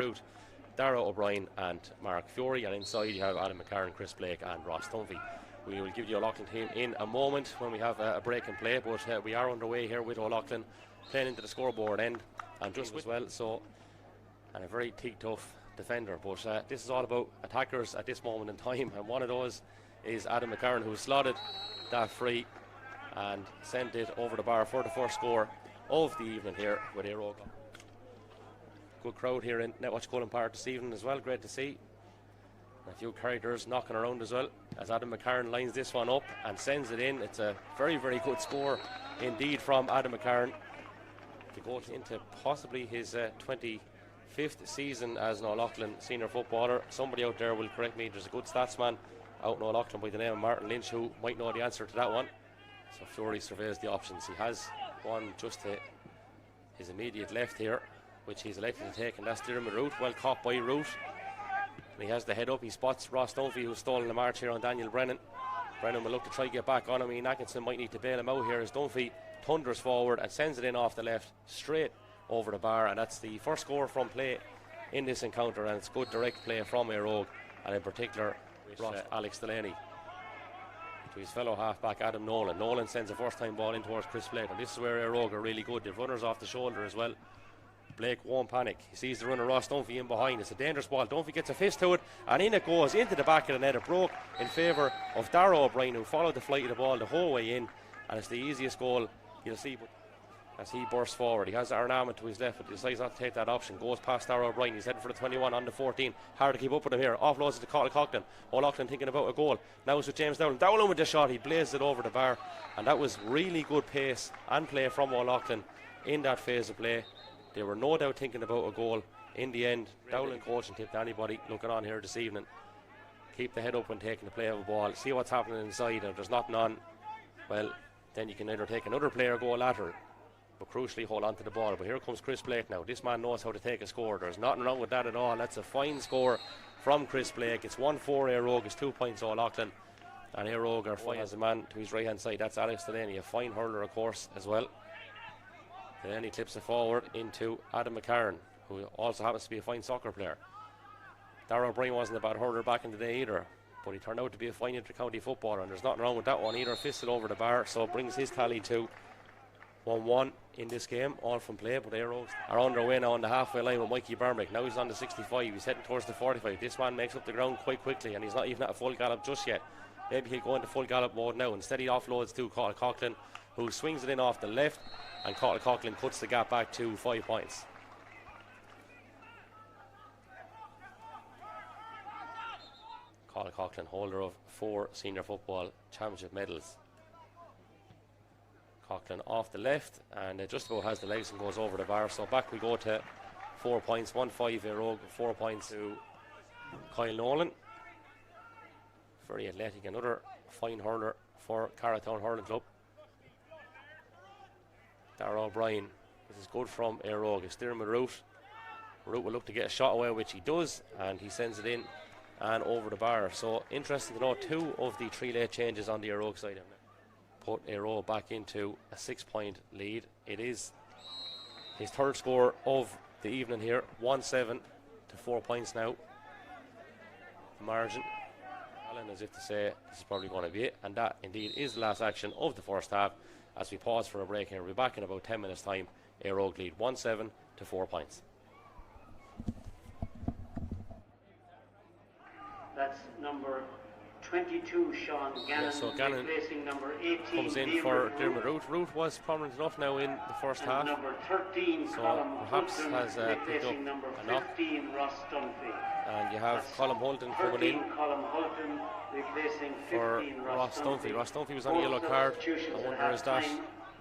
Root, Dara O'Brien and Mark Fury, and inside you have Adam McCarron, Chris Blake and Ross Dunphy. We will give you O'Loughlin team in a moment when we have a break in play, but we are underway here with O'Loughlin playing into the scoreboard end and just as well, so, and a very tough defender, but this is all about attackers at this moment in time, and one of those is Adam McCarron, who slotted that free and sent it over the bar for the first score of the evening here with Eire. Good crowd here in Netwatch Cullen Park this evening as well, great to see. A few characters knocking around as well as Adam McCarron lines this one up and sends it in. It's a very good score indeed from Adam McCarron to go into possibly his 25th season as an O'Loughlin senior footballer. Somebody out there will correct me, there's a good statsman out in O'Loughlin by the name of Martin Lynch who might know the answer to that one. So Fury surveys the options. He has one just to his immediate left here, which he's elected to take, and that's Dermot Root. Well caught by Root. And he has the head up. He spots Ross Dunphy, who's stolen the march here on Daniel Brennan. Brennan will look to try to get back on him. Ian Atkinson might need to bail him out here as Dunphy thunders forward and sends it in off the left straight over the bar, and that's the first score from play in this encounter, and it's good direct play from Eire, and in particular Alex Delaney to his fellow halfback Adam Nolan. Nolan sends a first time ball in towards Chris Blake, and this is where Eire are really good. They've runners off the shoulder as well. Blake won't panic. He sees the runner Ross Dunphy in behind. It's a dangerous ball. Dunphy gets a fist to it, and in it goes into the back of the net. It broke in favour of Dara O'Brien, who followed the flight of the ball the whole way in, and it's the easiest goal you'll see. But as he bursts forward, he has Arnament to his left, but decides not to take that option. Goes past Dara O'Brien. He's heading for the 21 on the 14. Hard to keep up with him here. Offloads it to Coughlin. O'Loughlin thinking about a goal. Now it's with James Dowling. Dowling with the shot. He blazed it over the bar, and that was really good pace and play from O'Loughlin in that phase of play. They were no doubt thinking about a goal. In the end, Dowling coaching tip to anybody looking on here this evening: keep the head up when taking the play of a ball. See what's happening inside. If there's nothing on, well, then you can either take another player or go lateral, but crucially hold on to the ball. But here comes Chris Blake now. This man knows how to take a score. There's nothing wrong with that at all. That's a fine score from Chris Blake. It's 1-4 Eire. It's 2 points O'Loughlin, and Eire are fine as a man to his right hand side. That's Alex Delaney, a fine hurler of course as well. Then he clips it forward into Adam McCarron, who also happens to be a fine soccer player. Dara O'Brien wasn't a bad hurler back in the day either, but he turned out to be a fine inter-county footballer, and there's nothing wrong with that one either. Fisted over the bar, so it brings his tally to 1-1 in this game, all from play. But Eire are on their way now on the halfway line with Mikey Barmick. Now he's on the 65, he's heading towards the 45. This man makes up the ground quite quickly, and he's not even at a full gallop just yet. Maybe he'll go into full gallop mode now. Instead he offloads to Coughlin, who swings it in off the left, and Coughlin cuts the gap back to 5 points. Coughlin, holder of 4 senior football championship medals. Coughlin off the left, and just about has the legs and goes over the bar. So back we go to 4 points, 1-5 Eire, 4 points to Kyle Nolan. Very athletic, another fine hurler for Carrowtown Hurling Club. Dara O'Brien, this is good from Eire. It's Dermot Root. Root will look to get a shot away, which he does, and he sends it in and over the bar. So interesting to know 2 of the 3 late changes on the Eire side put Eire back into a 6-point lead. It is his 3rd score of the evening here, 1-7 to 4 points now. The margin, as if to say this is probably going to be it, and that indeed is the last action of the first half. As we pause for a break here, we'll be back in about 10 minutes time. Eire lead 1-7 to 4 points. That's number 22, Sean Gannon, so Gannon replacing number 18, comes in for Dermot Root. Root was prominent enough now in the first half, number 13, so Colm perhaps Holton, has picked up number a knock. 15, Ross Dunphy. And you have Colm Holton coming in Colm Holton, replacing 15, for Ross Dunphy. Ross Dunphy was on a yellow card. I wonder, is that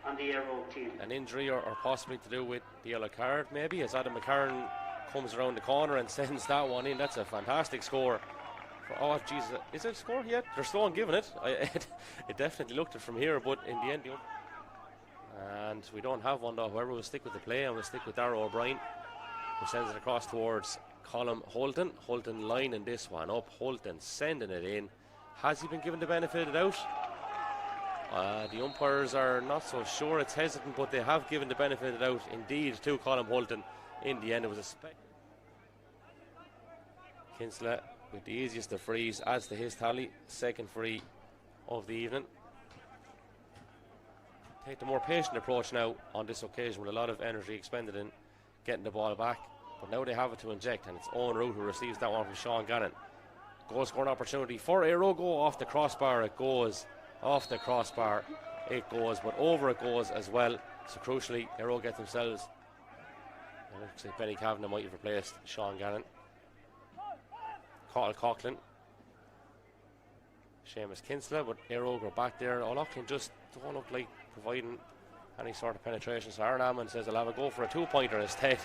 on the Eire team an injury or possibly to do with the yellow card maybe, as Adam McCarron comes around the corner and sends that one in. That's a fantastic score. Oh Jesus, is it a score yet? They're slow on giving it. It definitely looked it from here, but in the end, and we don't have one though. Whoever will stick with the play, and we'll stick with Dara O'Brien, who sends it across towards Colm Holton. Holton lining this one up. Holton sending it in. Has he been given the benefit of the doubt? The umpires are not so sure. It's hesitant, but they have given the benefit of the doubt indeed to Colm Holton. In the end, it was a Kinsella with the easiest of frees adds to his tally, second free of the evening. Take the more patient approach now on this occasion with a lot of energy expended in getting the ball back, but now they have it to inject, and it's Owen Root who receives that one from Sean Gannon. Goal scoring opportunity for Eire. Go off the crossbar, it goes off the crossbar, it goes, but over it goes as well. So crucially, Eire get themselves, it looks like Benny Kavanagh might have replaced Sean Gannon. Cathal Coughlin, Seamus Kinsella, but Eire go back there. O'Loughlin just don't look like providing any sort of penetration, so Aaron Amman says I'll have a go for a 2-pointer instead,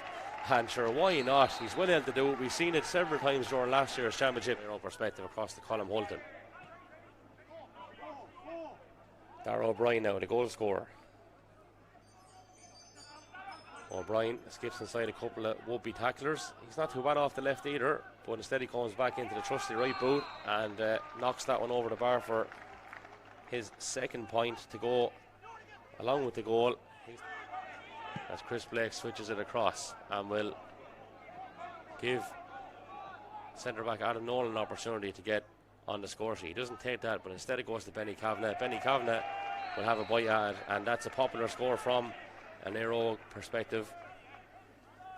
and sure, why not? He's well able to do it. We've seen it several times during last year's championship. Eire perspective across the column. Hulton, Darragh O'Brien now the goal scorer. O'Brien skips inside a couple of would-be tacklers. He's not too bad off the left either, but instead he comes back into the trusty right boot and knocks that one over the bar for his second point to go along with the goal. As Chris Blake switches it across and will give centre back Adam Nolan an opportunity to get on the score sheet. He doesn't take that, but instead it goes to Benny Kavanagh. Benny Kavanagh will have a bite at it, and that's a popular score from an Eire perspective.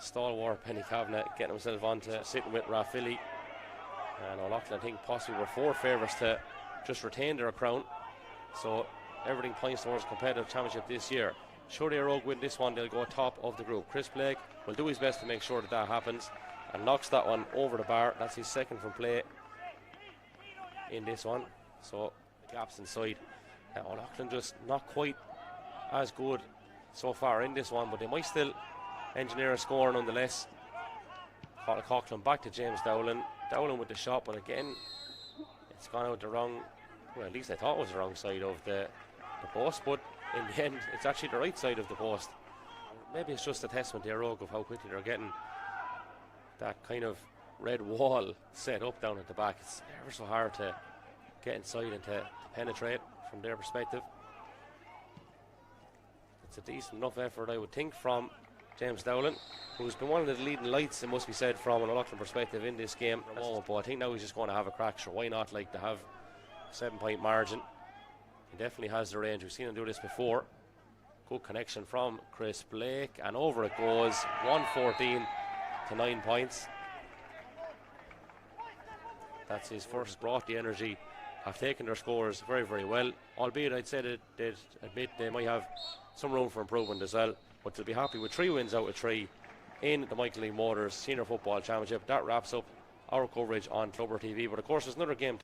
Stalwart Benny Kavanagh getting himself onto sitting with Rathvilly, and O'Loughlin I think possibly were 4 favourites to just retain their crown, so everything points towards a competitive championship this year. Should Eire win this one, they'll go top of the group. Chris Blake will do his best to make sure that that happens and knocks that one over the bar. That's his second from play in this one, so the gaps inside. O'Loughlin just not quite as good so far in this one, but they might still engineer a score nonetheless. Cathal Coughlin back to James Dowling. Dowling with the shot, but again it's gone out the wrong, well, at least I thought it was the wrong side of the post, but in the end it's actually the right side of the post. Maybe it's just a testament to Eire of how quickly they're getting that kind of red wall set up down at the back. It's ever so hard to get inside and to penetrate from their perspective. It's a decent enough effort, I would think, from James Dowling, who's been one of the leading lights, it must be said, from an O'Loughlin perspective in this game at the moment. But I think now he's just going to have a crack. Sure, why not? Like to have a 7-point margin. He definitely has the range. We've seen him do this before. Good connection from Chris Blake, and over it goes. 114 to 9 points. That's his first. Brought the energy, have taken their scores very, very well, albeit I'd say that they'd admit they might have some room for improvement as well, but they'll be happy with 3 wins out of 3 in the Michael Lee Motors Senior Football Championship. That wraps up our coverage on Clubber TV, but of course there's another game